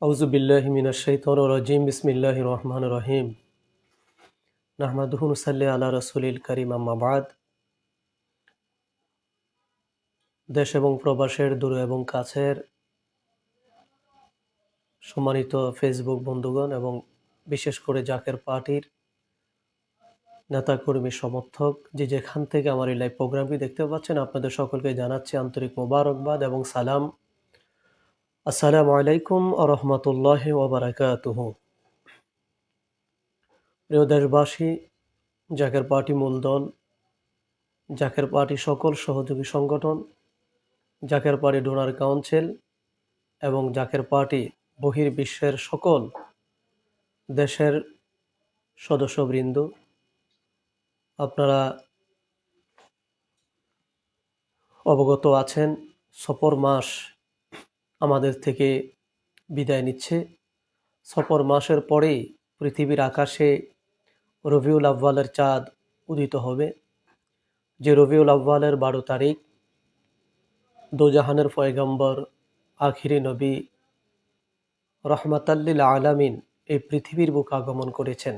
আউযু বিল্লাহি মিনাশ শাইতানির রাজিম বিসমিল্লাহির রহমানির রহিম নাহমাদুহু ওয়া নুসাল্লি আলা রাসূলিল কারীম আম্মা বাদ। দেশ এবং প্রবাসের দূরে এবং কাছের সম্মানিত ফেসবুক বন্ধুগণ এবং বিশেষ করে জাকের পার্টির নেতাকর্মী সমর্থক যে যেখান থেকে আমার এই লাইভ প্রোগ্রামটি দেখতে পাচ্ছেন, আপনাদের সকলকে জানাচ্ছি আন্তরিক মোবারকবাদ এবং সালাম। আসসালামু আলাইকুম ওয়া রাহমাতুল্লাহি ওয়া বারাকাতুহু। প্রিয় দেশবাসী, জাকের পার্টি মূলদল, জাকের পার্টি সকল সহযোগী সংগঠন, জাকের পার্টি ডোনার কাউন্সিল এবং জাকের পার্টি বহির্বিশ্বের সকল দেশের সদস্যবৃন্দ, আপনারা অবগত আছেন সফর মাস আমাদের থেকে বিদায় নিচ্ছে। সফর মাসের পরেই পৃথিবীর আকাশে রবিউল আউয়ালের চাঁদ উদিত হবে। যে রবিউল আউয়ালের 12 তারিখ দোজাহানের পয়গম্বর আখিরি নবী রহমাতাল্লিল আলামিন এই পৃথিবীর বুক আগমন করেছেন।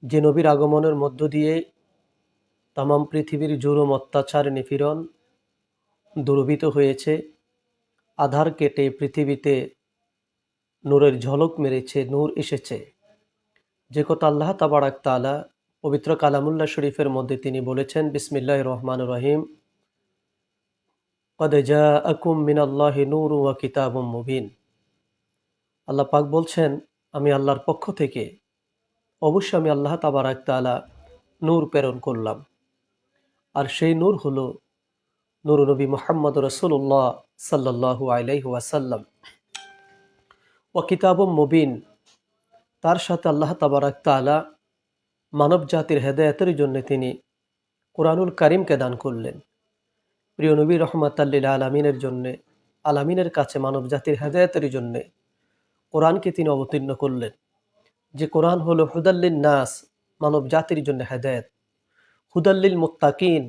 যে নবীর আগমনের মধ্য দিয়ে তামাম পৃথিবীর জুলুম অত্যাচার নিপীড়ন দূরীভূত হয়েছে, আধার কেটে পৃথিবীতে নূরের ঝলক মেরেছে, নূর এসেছে। যে কথা আল্লাহ তাবারাক তাআলা পবিত্র কালামুল্লাহ শরীফের মধ্যে তিনি বলেছেন, বিসমিল্লাহির রহমানির রহিম, ক্বাদ জাআকুম মিনাল্লাহি নূরুন ওয়া কিতাবুম মুবিন। আল্লাহ পাক বলছেন, আমি আল্লাহর পক্ষ থেকে অবশ্যই আমি আল্লাহ তাবারাক তাআলা নূর প্রেরণ করলাম, আর সেই নূর হলো নূর নবী মুহাম্মদ রাসূলুল্লাহ সাল্লাল্লাহু আলাইহি ওয়াসাল্লাম। ওয়া কিতাবুম মুবিন, তার সাথে আল্লাহ তাবারাক তাআলা মানব জাতির হেদায়েতের জন্য তিনি কোরআনুল কারীমকে দান করলেন। প্রিয় নবী রহমাতাল্লিল আলামিনের জন্য, আলামিনের কাছে মানব জাতির হেদায়েতের জন্য কোরআনকে তিনি অবতীর্ণ করলেন। যে কোরআন হলো হুদাল্লিন নাস, মানব জাতির জন্য হেদায়েত, হুদাল্লিল মুত্তাকিন,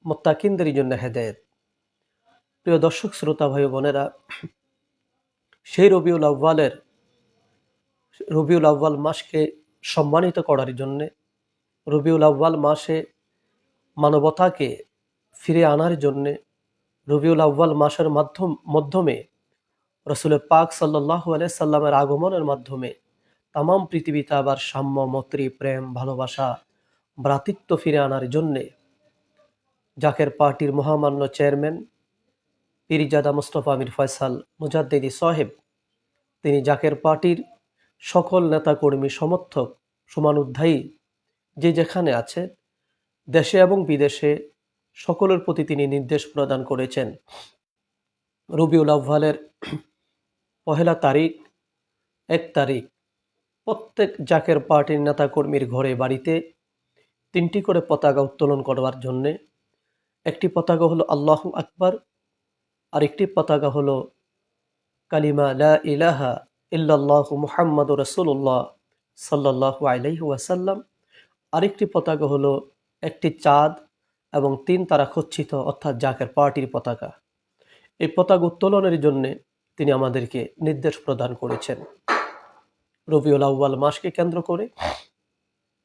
মুত্তাকিনদের জন্য হেদায়েত। প্রিয় দর্শক শ্রোতা ভাই বোনেরা, সেই রবিউল আউয়াল মাসকে সম্মানিত করার জন্য, রবিউল আউয়াল মাসে মানবতাকে ফিরে আনার জন্যে, রবিউল আউয়াল মাসের মাধ্যমে রসুল পাক সাল্লাল্লাহু আলাইহি সাল্লামের আগমনের মাধ্যমে তামাম পৃথিবীতে আবার সাম্য, মৈত্রী, প্রেম, ভালোবাসা, ভ্রাতৃত্ব ফিরে আনার জন্যে জাকের পার্টির মহামান্য চেয়ারম্যান পীরজাদা মুস্তফা আমির ফয়সাল মুজাদ্দিদি সাহেব, তিনি জাকের পার্টির সকল নেতাকর্মী সমর্থক সমানুধ্যায়ী যে যেখানে আছে দেশে এবং বিদেশে সকলের প্রতি তিনি নির্দেশ প্রদান করেছেন। রবিউল আউয়ালের পহেলা তারিখ, 1 তারিখ প্রত্যেক জাকের পার্টির নেতাকর্মীর ঘরে বাড়িতে 3টি করে পতাকা উত্তোলন করবার জন্যে, একটি পতাকা হলো আল্লাহু আকবার, আরেকটি পতাকা হলো কালিমা লা ইলাহা ইল্লাল্লাহু মুহাম্মাদুর রাসূলুল্লাহ সাল্লাল্লাহু আলাইহি ওয়াসাল্লাম, আরেকটি পতাকা হলো একটি চাঁদ এবং 3 তারা খচ্ছিত অর্থাৎ জাকের পার্টির পতাকা। এই পতাকা উত্তোলনের জন্যে তিনি আমাদেরকে নির্দেশ প্রদান করেছেন। রবিউল আউয়াল মাসকে কেন্দ্র করে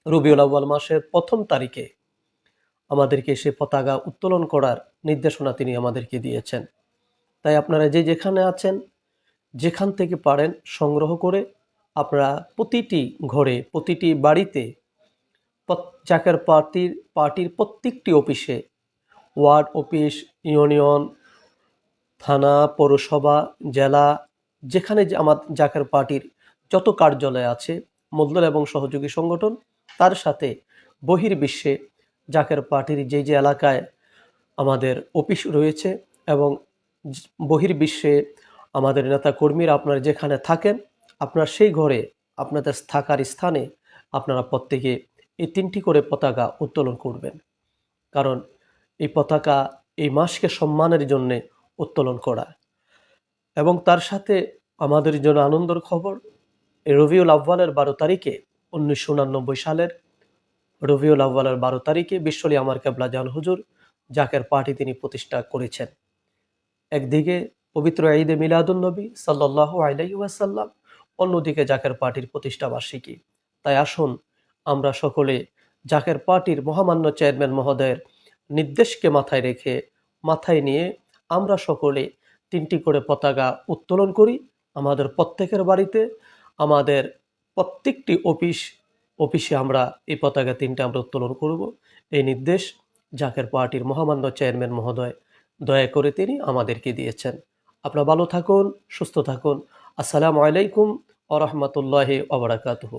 রবিউল আউয়াল মাসের 1ম তারিখে আমাদেরকে সে পতাকা উত্তোলন করার নির্দেশনা তিনি আমাদেরকে দিয়েছেন। তাই আপনারা যে যেখানে আছেন, যেখান থেকে পারেন সংগ্রহ করে আপনারা প্রতিটি ঘরে, প্রতিটি বাড়িতে, জাকের পার্টির প্রত্যেকটি অফিসে, ওয়ার্ড অফিস, ইউনিয়ন, থানা, পৌরসভা, জেলা, যেখানে আমার জাকের পার্টির যত কার্যালয় আছে, মূলদল এবং সহযোগী সংগঠন, তার সাথে বহির্বিশ্বে জাকের পার্টির যে যে এলাকায় আমাদের অফিস রয়েছে এবং বহির্বিশ্বে আমাদের নেতা কর্মীরা আপনারা যেখানে থাকেন, আপনারা সেই ঘরে আপনাদের থাকার স্থানে আপনারা প্রত্যেকে এই 3টি করে পতাকা উত্তোলন করবেন। কারণ এই পতাকা এই মাসকে সম্মানের জন্যে উত্তোলন করা। এবং তার সাথে আমাদের জন্য আনন্দের খবর, এই রবিউল আউয়ালের 12 তারিখে 1989 সালের রবিউল আউয়ালের 12 তারিখে বিশ্বলি আমার কেবলা জান হুজুর জাকের পার্টি তিনি প্রতিষ্ঠা করেছেন। একদিকে পবিত্র ঈদে মিলাদুন্নবী সাল্লাল্লাহু আলাইহি ওয়াসাল্লাম, অন্যদিকে জাকের পার্টির প্রতিষ্ঠা বার্ষিকী। তাই আসুন আমরা সকলে জাকের পার্টির মহামান্য চেয়ারম্যান মহোদয়ের নির্দেশকে মাথায় রেখে, মাথায় নিয়ে আমরা সকলে 3টি করে পতাকা উত্তোলন করি। আমাদের প্রত্যেকের বাড়িতে, আমাদের প্রত্যেকটি অফিসে আমরা এই পতাকা 3টা আমরা উত্তোলন করব। এই নির্দেশ জাকের পার্টির মহামান্য চেয়ারম্যান মহোদয় দয়া করে তিনি আমাদেরকে দিয়েছেন। আপনারা ভালো থাকুন, সুস্থ থাকুন। আসসালামু আলাইকুম ওয়া রাহমাতুল্লাহি ওয়া বারাকাতুহু।